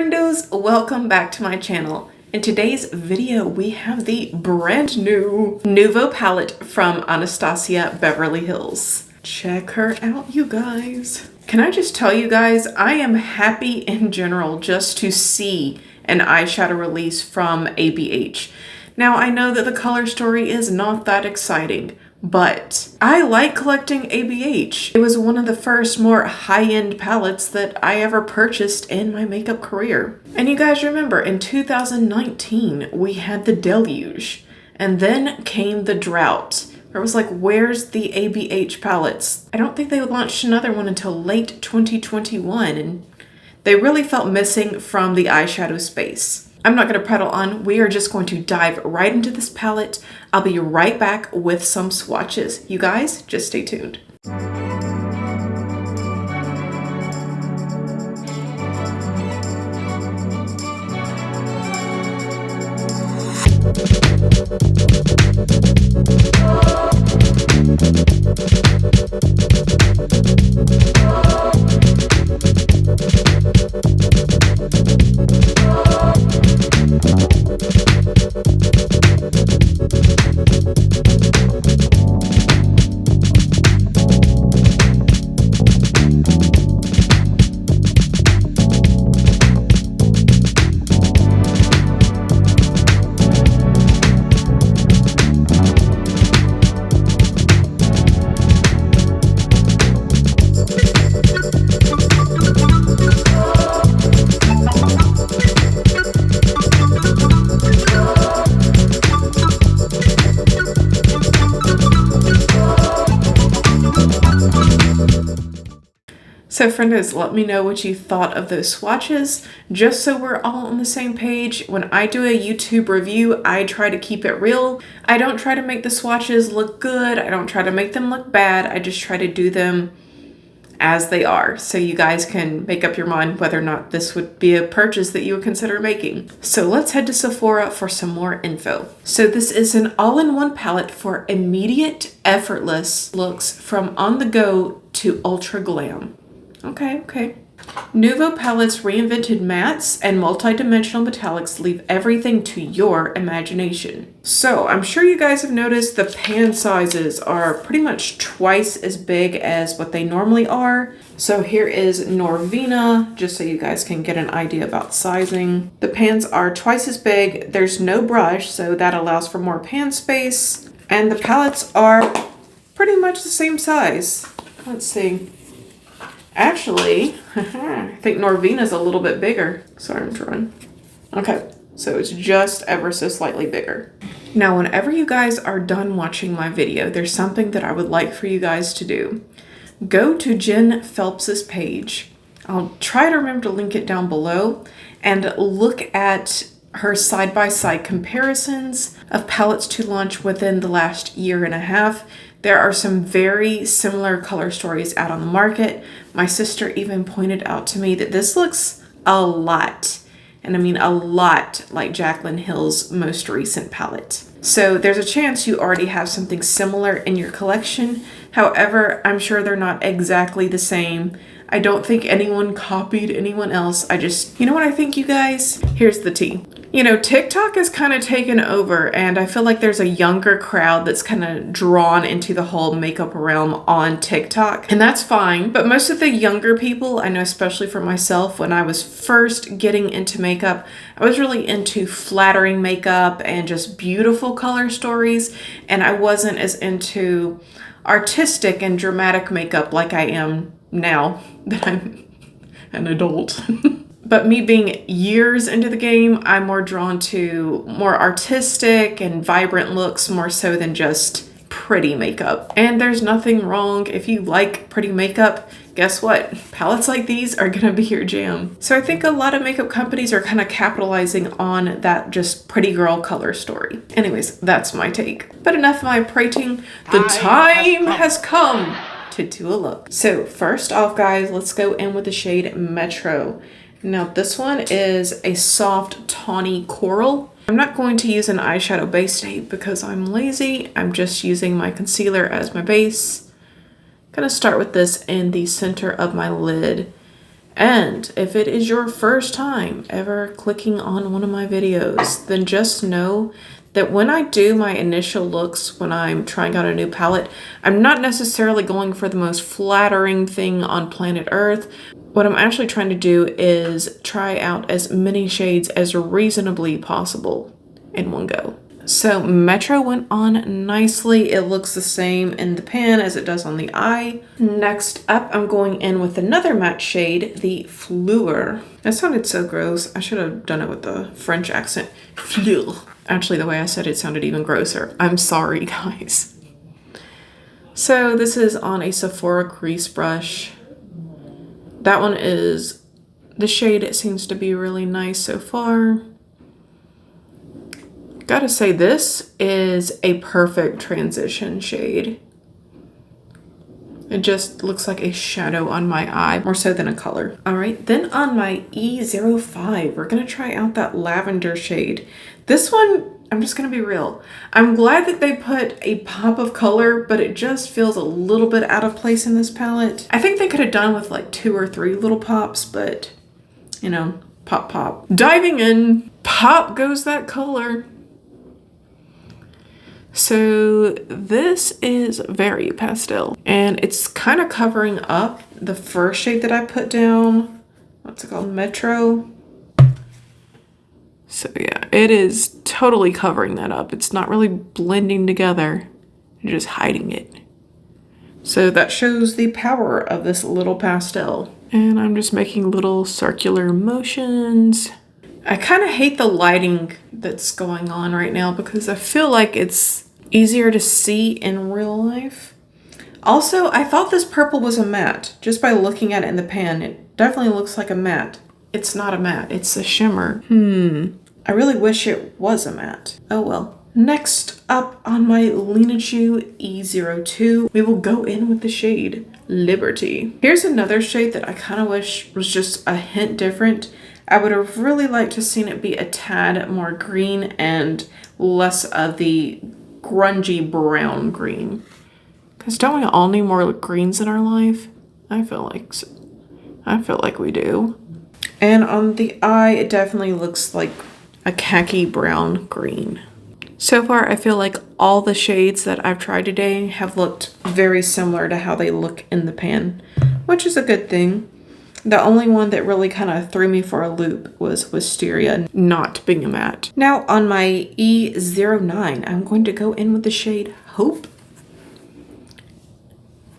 friendos, welcome back to my channel. In today's video, we have the brand new Nouveau palette from Anastasia Beverly Hills. Check her out, you guys. Can I just tell you guys, I am happy in general just to see an eyeshadow release from ABH. Now, I know that the color story is not that exciting, but I like collecting ABH. It was one of the first more high-end palettes that I ever purchased in my makeup career. And you guys remember, in 2019, we had the deluge, and then came the drought. Where it was like, where's the ABH palettes? I don't think they launched another one until late 2021, and they really felt missing from the eyeshadow space. I'm not going to prattle on. We are just going to dive right into this palette. I'll be right back with some swatches. You guys, just stay tuned. So friendos, let me know what you thought of those swatches, just so we're all on the same page. When I do a YouTube review, I try to keep it real. I don't try to make the swatches look good. I don't try to make them look bad. I just try to do them as they are, so you guys can make up your mind whether or not this would be a purchase that you would consider making. So let's head to Sephora for some more info. So this is an all-in-one palette for immediate, effortless looks from on the go to ultra glam. Okay. Nouveau palettes reinvented mattes and multi-dimensional metallics leave everything to your imagination. So I'm sure you guys have noticed the pan sizes are pretty much twice as big as what they normally are. So here is Norvina, just so you guys can get an idea about sizing. The pans are twice as big. There's no brush, so that allows for more pan space. And the palettes are pretty much the same size. Let's see. Actually, I think Norvina's a little bit bigger. Sorry, I'm drawing. Okay, so it's just ever so slightly bigger. Now, whenever you guys are done watching my video, there's something that I would like for you guys to do. Go to Jen Phelps's page. I'll try to remember to link it down below, and look at her side-by-side comparisons of palettes to launch within the last year and a half. There are some very similar color stories out on the market. My sister even pointed out to me that this looks a lot, and I mean a lot, like Jaclyn Hill's most recent palette. So there's a chance you already have something similar in your collection. However, I'm sure they're not exactly the same. I don't think anyone copied anyone else. You know what I think, you guys? Here's the tea. You know, TikTok has kind of taken over, and I feel like there's a younger crowd that's kind of drawn into the whole makeup realm on TikTok, and that's fine. But most of the younger people, I know, especially for myself, when I was first getting into makeup, I was really into flattering makeup and just beautiful color stories, and I wasn't as into artistic and dramatic makeup like I am now that I'm an adult. But me being years into the game, I'm more drawn to more artistic and vibrant looks more so than just pretty makeup. And there's nothing wrong if you like pretty makeup. Guess what? Palettes like these are gonna be your jam. So I think a lot of makeup companies are kind of capitalizing on that just pretty girl color story. Anyways, that's my take. But enough of my prating. The time has come to do a look. So first off, guys, let's go in with the shade Metro. Now this one is a soft tawny coral. I'm not going to use an eyeshadow base today because I'm lazy. I'm just using my concealer as my base. I'm gonna start with this in the center of my lid. And if it is your first time ever clicking on one of my videos, then just know that when I do my initial looks, when I'm trying out a new palette, I'm not necessarily going for the most flattering thing on planet Earth. What I'm actually trying to do is try out as many shades as reasonably possible in one go. So Metro went on nicely. It looks the same in the pan as it does on the eye. Next up, I'm going in with another matte shade, the Fleur. That sounded so gross. I should have done it with the French accent. Fleur. Actually, the way I said it sounded even grosser. I'm sorry, guys. So this is on a Sephora crease brush. That one is the shade. It seems to be really nice so far. Gotta say, this is a perfect transition shade. It just looks like a shadow on my eye, more so than a color. All right, then on my E05, we're gonna try out that lavender shade. This one, I'm just gonna be real. I'm glad that they put a pop of color, but it just feels a little bit out of place in this palette. I think they could have done with like 2 or 3 little pops, but you know, pop, pop. Diving in, pop goes that color. So this is very pastel, and it's kind of covering up the first shade that I put down. What's it called? Metro. So yeah, it is totally covering that up. It's not really blending together. You're just hiding it. So that shows the power of this little pastel. And I'm just making little circular motions. I kind of hate the lighting that's going on right now because I feel like it's easier to see in real life. Also, I thought this purple was a matte. Just by looking at it in the pan, it definitely looks like a matte. It's not a matte, it's a shimmer. I really wish it was a matte. Oh well. Next up on my Lena Chu E02, we will go in with the shade Liberty. Here's another shade that I kind of wish was just a hint different. I would have really liked to seen it be a tad more green and less of the grungy brown green. Because don't we all need more greens in our life? I feel like we do. And on the eye, it definitely looks like a khaki brown green. So far, I feel like all the shades that I've tried today have looked very similar to how they look in the pan, which is a good thing. The only one that really kind of threw me for a loop was Wisteria not being a matte. Now on my E09, I'm going to go in with the shade Hope.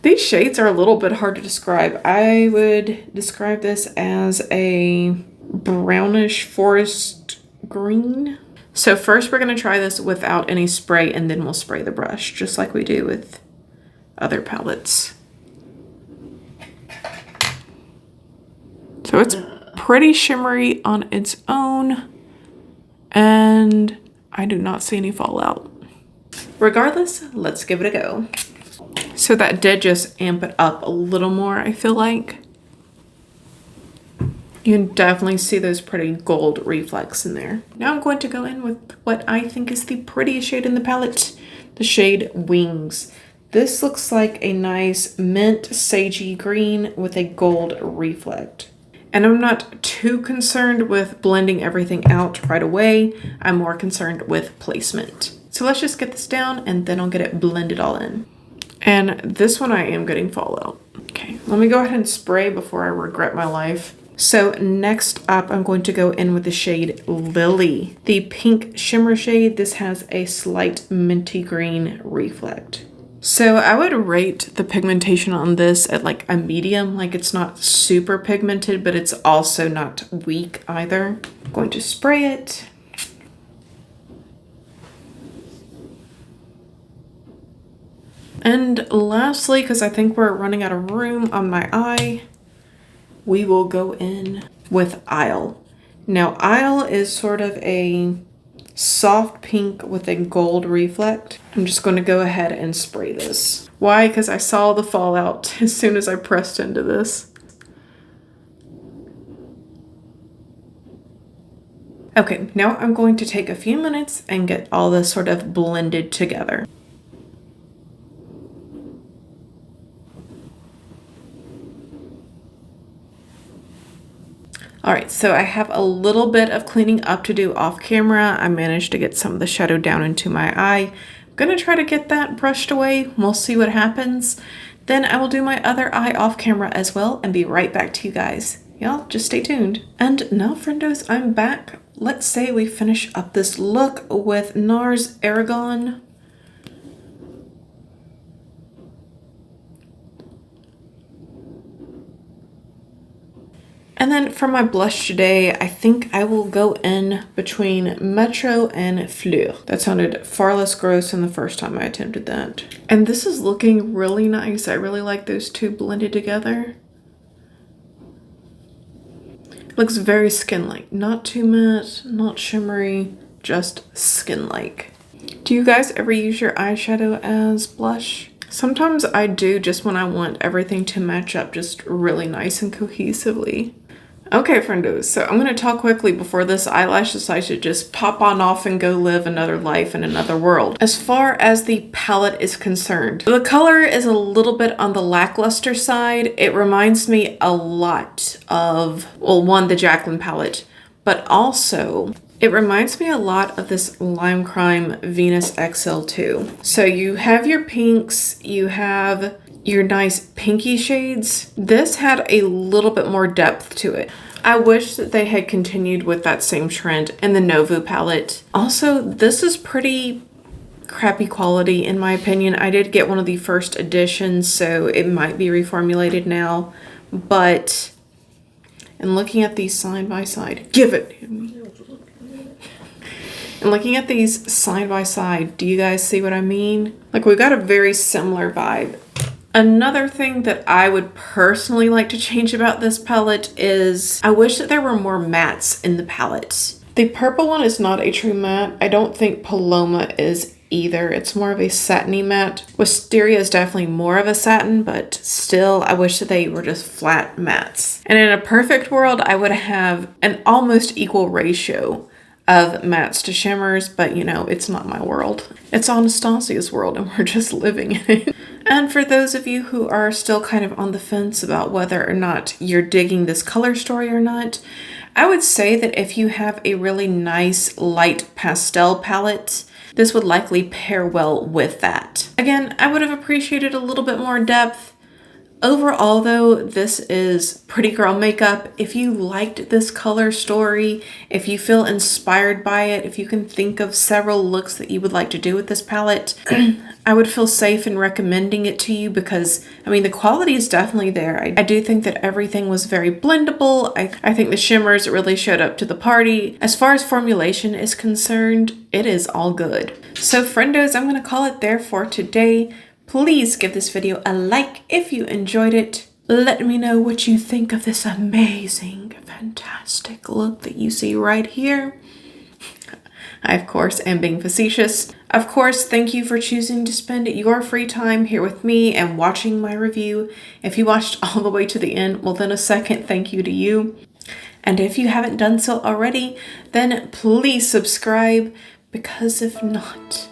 These shades are a little bit hard to describe. I would describe this as a brownish forest green. So first we're going to try this without any spray, and then we'll spray the brush just like we do with other palettes. So it's pretty shimmery on its own, and I do not see any fallout. Regardless, let's give it a go. So that did just amp it up a little more, I feel like. You can definitely see those pretty gold reflex in there. Now I'm going to go in with what I think is the prettiest shade in the palette, the shade Wings. This looks like a nice mint sagey green with a gold reflect. And I'm not too concerned with blending everything out right away. I'm more concerned with placement. So let's just get this down and then I'll get it blended all in. And this one I am getting fallout. Okay, let me go ahead and spray before I regret my life. So next up, I'm going to go in with the shade Lily. The pink shimmer shade. This has a slight minty green reflect. So I would rate the pigmentation on this at like a medium. Like it's not super pigmented, but it's also not weak either. I'm going to spray it. And lastly, because I think we're running out of room on my eye, we will go in with Isle. Now Isle is sort of a soft pink with a gold reflect. I'm just going to go ahead and spray this. Why? Because I saw the fallout as soon as I pressed into this. Okay, now I'm going to take a few minutes and get all this sort of blended together. All right, so I have a little bit of cleaning up to do off camera. I managed to get some of the shadow down into my eye. I'm gonna try to get that brushed away. We'll see what happens. Then I will do my other eye off camera as well and be right back to you guys. Y'all just stay tuned. And now, friendos, I'm back. Let's say we finish up this look with NARS Aragon. And then for my blush today, I think I will go in between Metro and Fleur. That sounded far less gross than the first time I attempted that. And this is looking really nice. I really like those two blended together. Looks very skin-like. Not too matte, not shimmery, just skin-like. Do you guys ever use your eyeshadow as blush? Sometimes I do, just when I want everything to match up just really nice and cohesively. Okay, friendos, so I'm going to talk quickly before this eyelash decides to just pop on off and go live another life in another world. As far as the palette is concerned, the color is a little bit on the lackluster side. It reminds me a lot of, well, one, the Jaclyn palette, but also it reminds me a lot of this Lime Crime Venus XL2. So you have your pinks, you have your nice pinky shades. This had a little bit more depth to it. I wish that they had continued with that same trend in the Nouveau palette. Also, this is pretty crappy quality in my opinion. I did get one of the first editions, so it might be reformulated now, but and looking at these side by side, give it to me. And looking at these side by side, do you guys see what I mean? Like, we got a very similar vibe. Another thing that I would personally like to change about this palette is I wish that there were more mattes in the palette. The purple one is not a true matte. I don't think Paloma is either. It's more of a satiny matte. Wisteria is definitely more of a satin, but still I wish that they were just flat mattes. And in a perfect world, I would have an almost equal ratio of mattes to shimmers, but you know, it's not my world. It's Anastasia's world and we're just living in it. And for those of you who are still kind of on the fence about whether or not you're digging this color story or not, I would say that if you have a really nice light pastel palette, this would likely pair well with that. Again, I would have appreciated a little bit more depth. Overall though, this is pretty girl makeup. If you liked this color story, if you feel inspired by it, if you can think of several looks that you would like to do with this palette, I would feel safe in recommending it to you because, I mean, the quality is definitely there. I do think that everything was very blendable. I think the shimmers really showed up to the party. As far as formulation is concerned, it is all good. So friendos, I'm going to call it there for today. Please give this video a like if you enjoyed it. Let me know what you think of this amazing, fantastic look that you see right here. I, of course, am being facetious. Of course, thank you for choosing to spend your free time here with me and watching my review. If you watched all the way to the end, well then a second thank you to you. And if you haven't done so already, then please subscribe, because if not,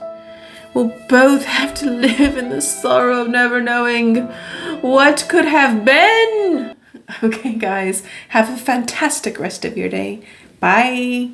we'll both have to live in the sorrow of never knowing what could have been. Okay, guys, have a fantastic rest of your day. Bye.